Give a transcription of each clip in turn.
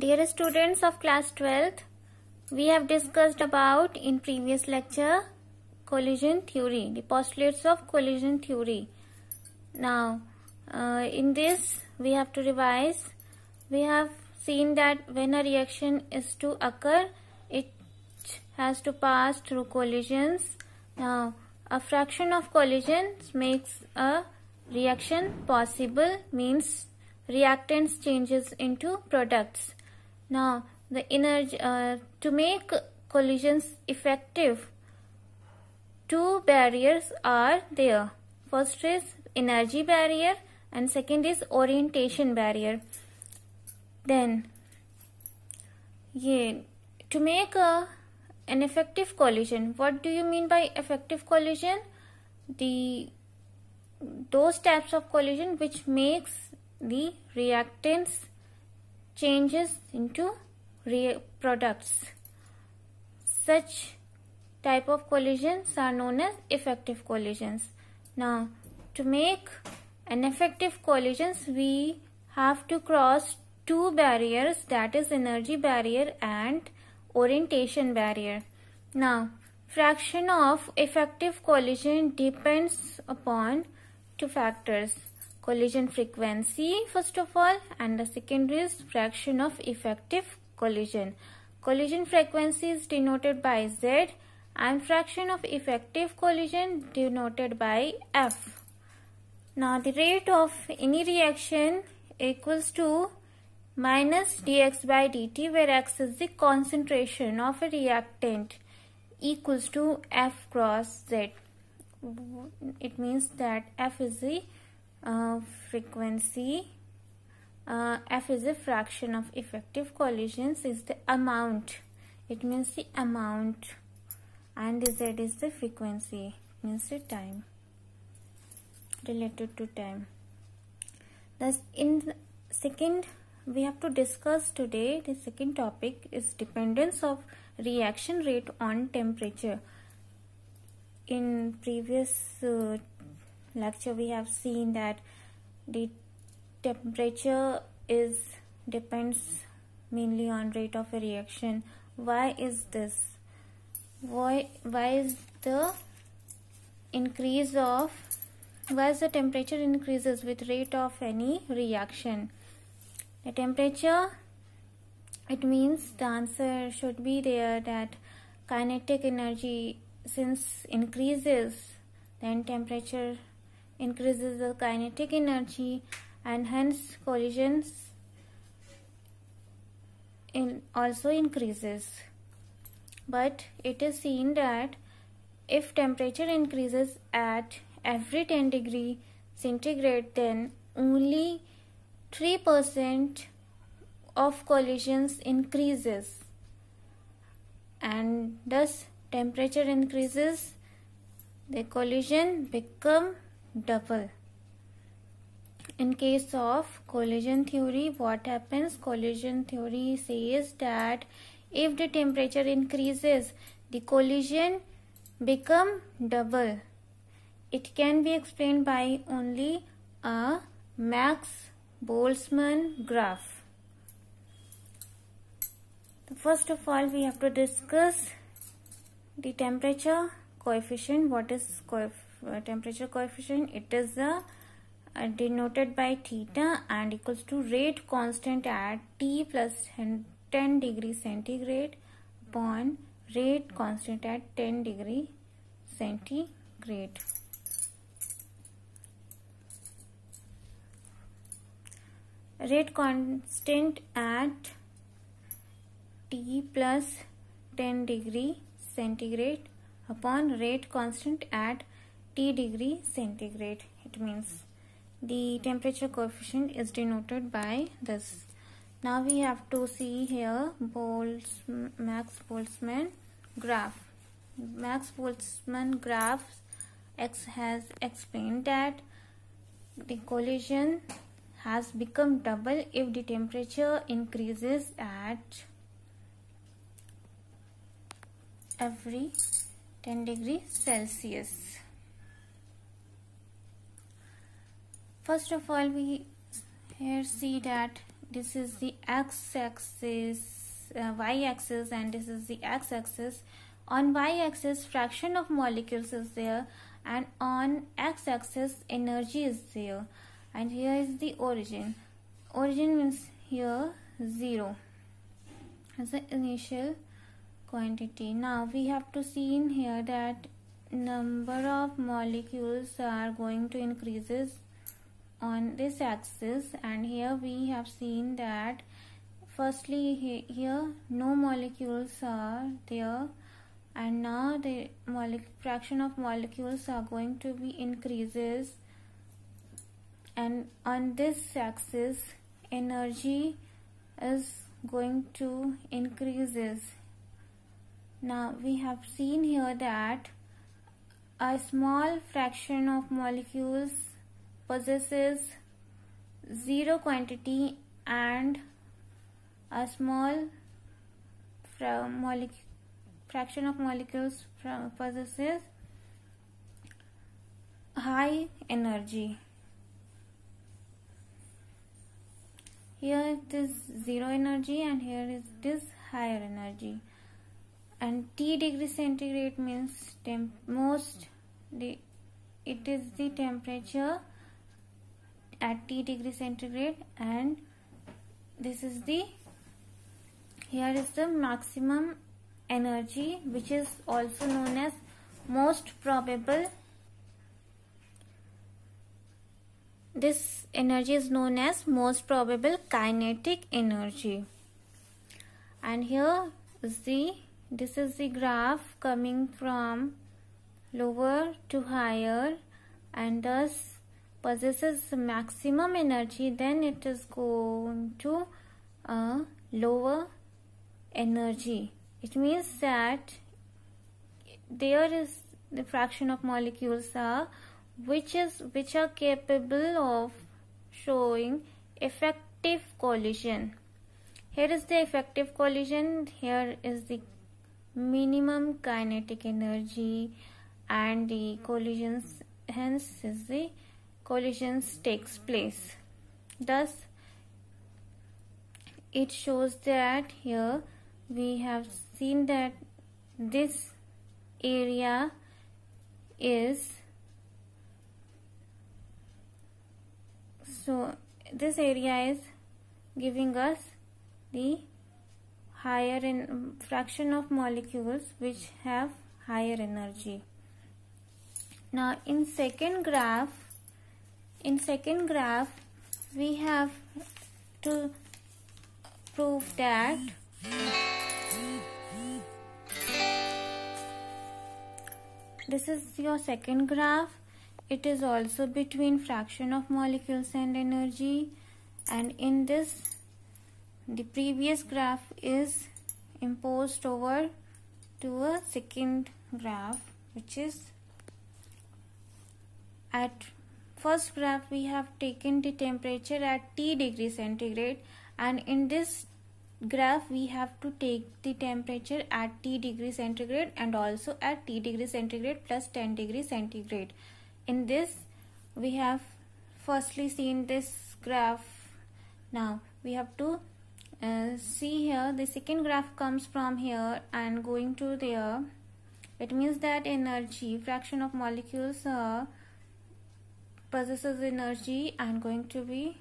Dear students of class 12th, we have discussed about in previous lecture collision theory, the postulates of collision theory. Now, in this we have to revise. We have seen that when a reaction is to occur, it has to pass through collisions. Now, a fraction of collisions makes a reaction possible, means reactants changes into products. Now, the energy to make collisions effective, two barriers are there. First is energy barrier and second is orientation barrier. Then, to make an effective collision, what do you mean by effective collision? Those types of collision which makes the reactants changes into products. Such type of collisions are known as effective collisions. Now, to make an effective collisions, we have to cross two barriers, that is energy barrier and orientation barrier. Now, fraction of effective collision depends upon two factors. Collision frequency first of all, and the second is fraction of effective collision. Collision frequency is denoted by Z and fraction of effective collision denoted by F. Now the rate of any reaction equals to minus dx by dt, where x is the concentration of a reactant, equals to F cross Z. It means that F is the frequency, F is a fraction of effective collisions, is the amount, it means the amount, and the Z is the frequency, means the time, related to time. Thus, in the second we have to discuss today, the second topic is dependence of reaction rate on temperature. In previous lecture we have seen that the temperature depends mainly on rate of a reaction. Why is this? Why is the temperature increases with rate of any reaction? The temperature, it means the answer should be there that kinetic energy since increases, then temperature increases the kinetic energy, and hence collisions also increases. But it is seen that if temperature increases at every 10 degree centigrade, then only 3% of collisions increases, and thus temperature increases, the collision become double. In case of collision theory, what happens? Collision theory says that if the temperature increases, the collision become double. It can be explained by only a Max-Boltzmann graph. First of all, we have to discuss the temperature coefficient. What is temperature coefficient? It is denoted by theta and equals to rate constant at T plus 10 degree centigrade upon rate constant at 10 degree centigrade. Rate constant at T plus 10 degree centigrade upon rate constant at T degree centigrade. It means the temperature coefficient is denoted by this. Now we have to see here Max-Boltzmann graph. Max-Boltzmann graph X has explained that the collision has become double if the temperature increases at every 10 degrees Celsius. First of all, we here see that this is the x-axis, y-axis, and this is the x-axis. On y-axis fraction of molecules is there, and on x-axis energy is there. And here is the origin. Origin means here 0 as the initial quantity. Now we have to see in here that number of molecules are going to increases on this axis, and here we have seen that firstly here no molecules are there, and now the fraction of molecules are going to be increases, and on this axis energy is going to increases. Now we have seen here that a small fraction of molecules possesses 0 quantity, and a small fraction of molecules possesses high energy. Here it is 0 energy, and here is this higher energy. And T degree centigrade means it is the temperature at T degree centigrade, and this is here is the maximum energy, which is also known as most probable. This energy is known as most probable kinetic energy. And here is this is the graph coming from lower to higher, and thus possesses maximum energy, then it is going to lower energy. It means that there is the fraction of molecules are which are capable of showing effective collision. Here is the effective collision, here is the minimum kinetic energy, and the collisions, hence is the collisions takes place. Thus it shows that here we have seen that this area is giving us the higher fraction of molecules which have higher energy. Now in second graph we have to prove that this is your second graph. It is also between fraction of molecules and energy, and in this the previous graph is imposed over to a second graph, which is at first graph we have taken the temperature at T degree centigrade, and in this graph we have to take the temperature at T degree centigrade and also at T degree centigrade plus 10 degree centigrade. In this we have firstly seen this graph. Now we have to see here the second graph comes from here and going to there. It means that energy, fraction of molecules possesses energy and going to be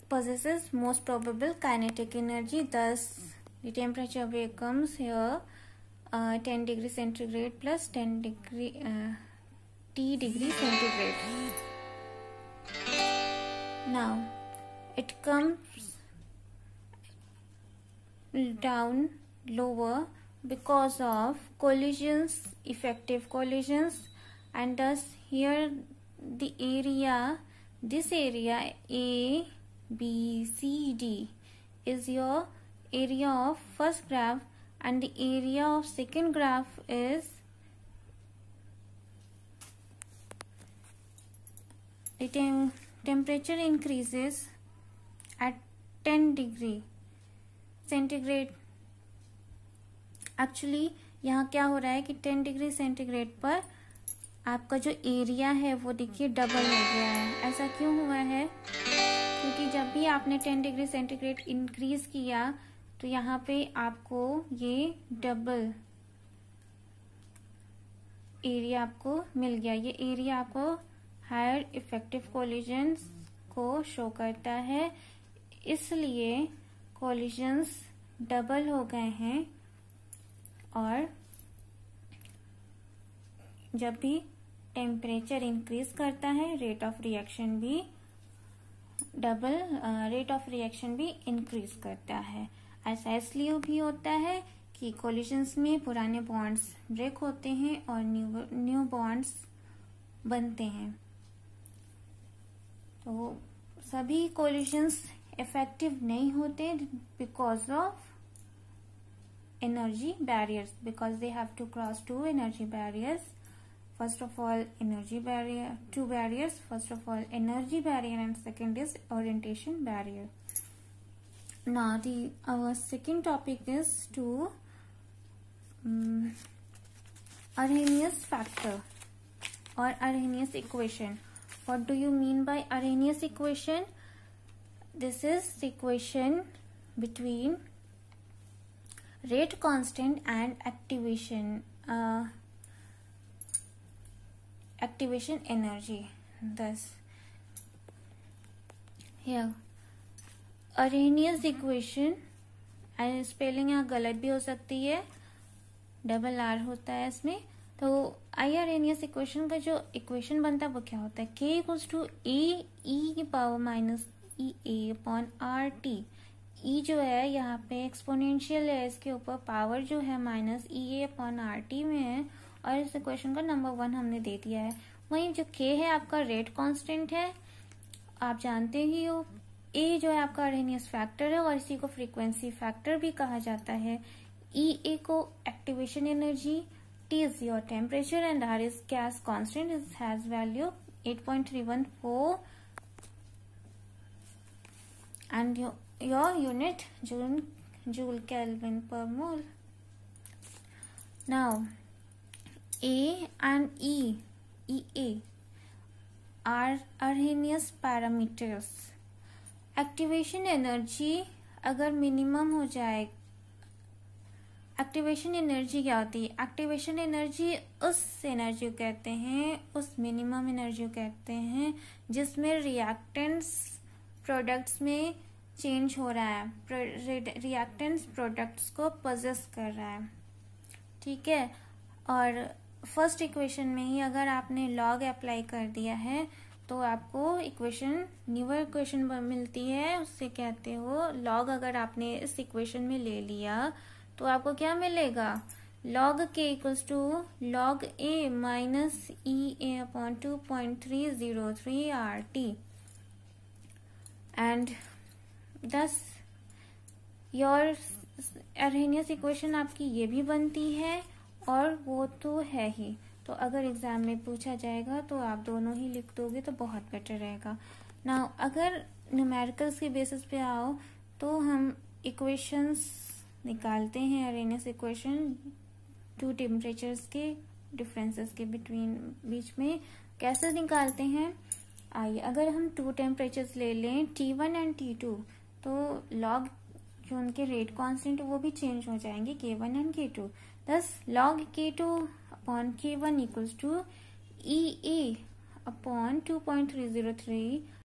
possesses most probable kinetic energy. Thus the temperature becomes here 10 degree centigrade plus 10 degree T degree centigrade. Now it comes down lower because of collisions, effective collisions, and thus here the area, this area A, B, C, D is your area of first graph, and the area of second graph is the temperature increases at 10 degree centigrade. Actually यहाँ क्या हो रहा है कि 10 degree centigrade पर आपका जो area है वो देखिए डबल हो गया है। ऐसा क्यों हुआ है? क्योंकि जब भी आपने 10 डिग्री सेंटीग्रेड इंक्रीज किया तो यहाँ पे आपको ये डबल एरिया आपको मिल गया। ये एरिया आपको हायर इफेक्टिव कोलिजन्स को शो करता है, इसलिए कोलिजन्स डबल हो गए हैं। और जब भी टेम्परेचर इंक्रीज करता है रेट ऑफ रिएक्शन भी इंक्रीज करता है। ऐसा इसलिए भी होता है कि कोलिजन्स में पुराने बॉन्ड्स ब्रेक होते हैं और न्यू बॉन्ड्स बनते हैं। तो सभी कोलिजन्स इफेक्टिव नहीं होते because of energy barriers, because they have to cross two energy barriers. First of all, two barriers. First of all, energy barrier, and second is orientation barrier. Now, our second topic is Arrhenius factor or Arrhenius equation. What do you mean by Arrhenius equation? This is the equation between rate constant and activation energy. Thus, here Arrhenius equation, spelling यहाँ गलत भी हो सकती है, double R होता है इसमें। तो आई अरेनियस इक्वेशन का जो इक्वेशन बनता है वो क्या होता है? K इक्वल्स टू ए ई की power minus E A upon R T. ई जो है यहाँ पे एक्सपोनेंशियल है, इसके ऊपर पावर जो है minus E A upon R T में है, और इस इक्वेशन का नंबर 1 हमने दे दिया है। वहीं जो K है आपका रेट कांस्टेंट है, आप जानते ही हो। ए जो है आपका अरेनियस फैक्टर है और इसी को फ्रीक्वेंसी फैक्टर भी कहा जाता है। ई ए को activation energy, T is your temperature and R is gas constant, is has value 8.314 and your unit joule Kelvin per mole. Now A and EA are Arrhenius parameters. Activation energy अगर minimum हो जाए, activation energy क्या होती है? Activation energy उस energy को कहते हैं, उस मिनिमम एनर्जी को कहते हैं जिसमें रिएक्टेंट्स प्रोडक्ट्स में चेंज हो रहा है, रिएक्टेंट्स प्रोडक्ट्स को पोजेस कर रहा है, ठीक है। और फर्स्ट इक्वेशन में ही अगर आपने लॉग अप्लाई कर दिया है तो आपको न्यू इक्वेशन मिलती है, उससे कहते हो लॉग। अगर आपने इस इक्वेशन में ले लिया तो आपको क्या मिलेगा? log K equals to log A minus E A upon 2.303 RT, and thus your Arrhenius equation आपकी ये भी बनती है और वो तो है ही। तो अगर एग्जाम में पूछा जाएगा तो आप दोनों ही लिख दोगे तो बहुत बेटर रहेगा। नाउ अगर न्यूमेरिकल्स के बेसिस पे आओ तो हम इक्वेशंस निकालते हैं। अरेनियस इक्वेशन टू टेम्परेचर्स के डिफरेंसेस के बीच में कैसे निकालते हैं? आइए, अगर हम 2 टेम्परेचर्स ले लें T1 एंड T2, तो लॉग जो उनके रेट कांस्टेंट वो भी चेंज हो जाएंगे, K1 and K2। thus log K2 upon K1 equals to E A upon 2.303